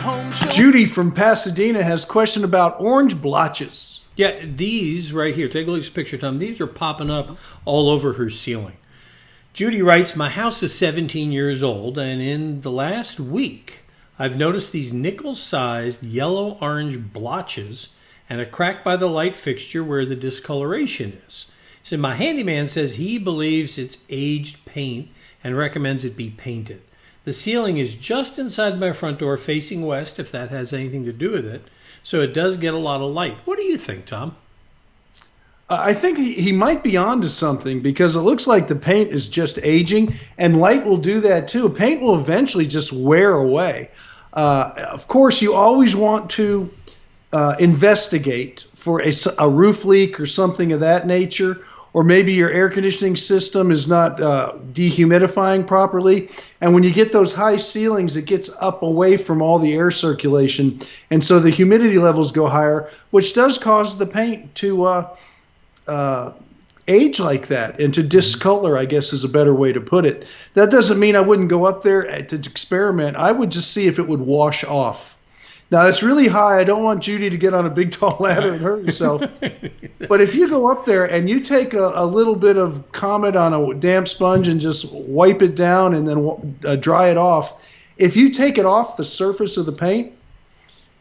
Home Show. Judy from Pasadena has a question about orange blotches. Yeah, these right here, take a look at this picture, Tom. These are popping up all over her ceiling. Judy writes, my house is 17 years old, and in the last week, I've noticed these nickel-sized yellow-orange blotches and a crack by the light fixture where the discoloration is. He said, my handyman says he believes it's aged paint and recommends it be painted. The ceiling is just inside my front door facing west, if that has anything to do with it, so it does get a lot of light. What do you think, Tom? I think he might be onto something because it looks like the paint is just aging, and light will do that too. Paint will eventually just wear away. Of course, you always want to investigate for a roof leak or something of that nature, or maybe your air conditioning system is not dehumidifying properly. And when you get those high ceilings, it gets up away from all the air circulation, and so the humidity levels go higher, which does cause the paint to age like that and to discolor, I guess is a better way to put it. That doesn't mean I wouldn't go up there to experiment. I would just see if it would wash off. Now, it's really high. I don't want Judy to get on a big, tall ladder and hurt herself. But if you go up there and you take a little bit of Comet on a damp sponge and just wipe it down and then dry it off, if you take it off the surface of the paint,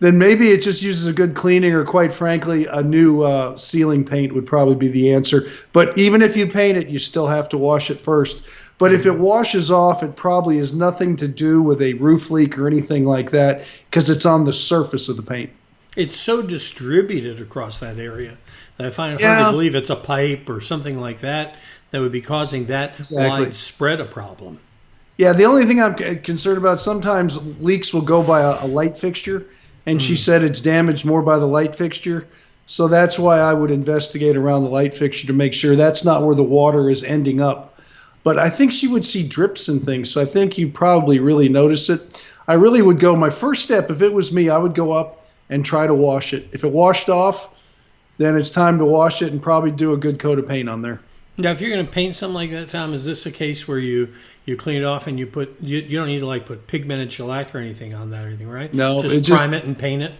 then maybe it just uses a good cleaning, or quite frankly, a new ceiling paint would probably be the answer. But even if you paint it, you still have to wash it first. But if it washes off, it probably has nothing to do with a roof leak or anything like that because it's on the surface of the paint. It's so distributed across that area that I find it hard to believe it's a pipe or something like that that would be causing that widespread a problem. Yeah, the only thing I'm concerned about, sometimes leaks will go by a light fixture, and she said it's damaged more by the light fixture. So that's why I would investigate around the light fixture to make sure that's not where the water is ending up. But I think she would see drips and things, so I think you probably really notice it. I really would go, my first step, if it was me, I would go up and try to wash it. If it washed off, then it's time to wash it and probably do a good coat of paint on there. Now, if you're going to paint something like that, Tom, is this a case where you clean it off and you don't need to put pigmented shellac or anything on that or anything, right? No, just prime it and paint it.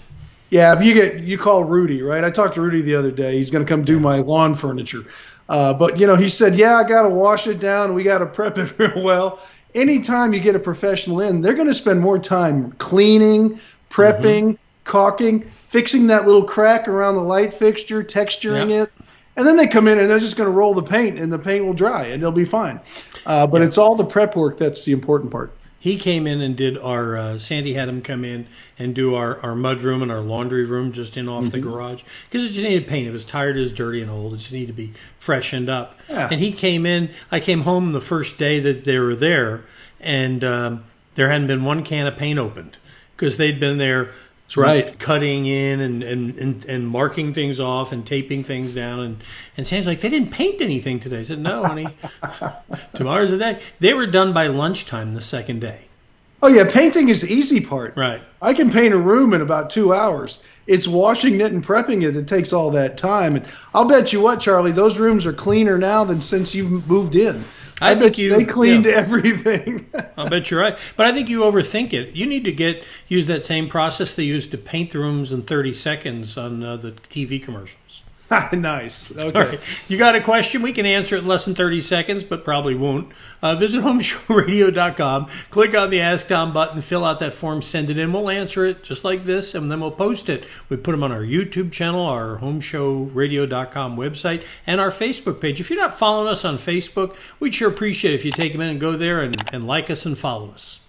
Yeah, if you call Rudy, right? I talked to Rudy the other day. He's going to come do my lawn furniture. But he said, yeah, I got to wash it down. We got to prep it real well. Anytime you get a professional in, they're going to spend more time cleaning, prepping, caulking, fixing that little crack around the light fixture, texturing it. And then they come in and they're just going to roll the paint, and the paint will dry and they'll be fine. But it's all the prep work that's the important part. He came in and did our, Sandy had him come in and do our mud room and our laundry room just off the garage. Because it just needed paint. It was tired, it was dirty and old. It just needed to be freshened up. Yeah. And he came in. I came home the first day that they were there, and there hadn't been one can of paint opened because they'd been there. That's right. Cutting in and marking things off and taping things down. And Sandy's like, they didn't paint anything today. I said, no, honey. Tomorrow's the day. They were done by lunchtime the second day. Oh, yeah. Painting is the easy part. Right. I can paint a room in about 2 hours. It's washing it and prepping it that takes all that time. And I'll bet you what, Charlie, those rooms are cleaner now than since you've moved in. I bet they cleaned everything. I bet you're right. But I think you overthink it. You need to use that same process they use to paint the rooms in 30 seconds on the TV commercials. Nice. Okay. All right. You got a question? We can answer it in less than 30 seconds, but probably won't. Visit HomeShowRadio.com. Click on the Ask Tom button. Fill out that form. Send it in. We'll answer it just like this, and then we'll post it. We put them on our YouTube channel, our HomeShowRadio.com website, and our Facebook page. If you're not following us on Facebook, we'd sure appreciate it if you take a minute and go there and like us and follow us.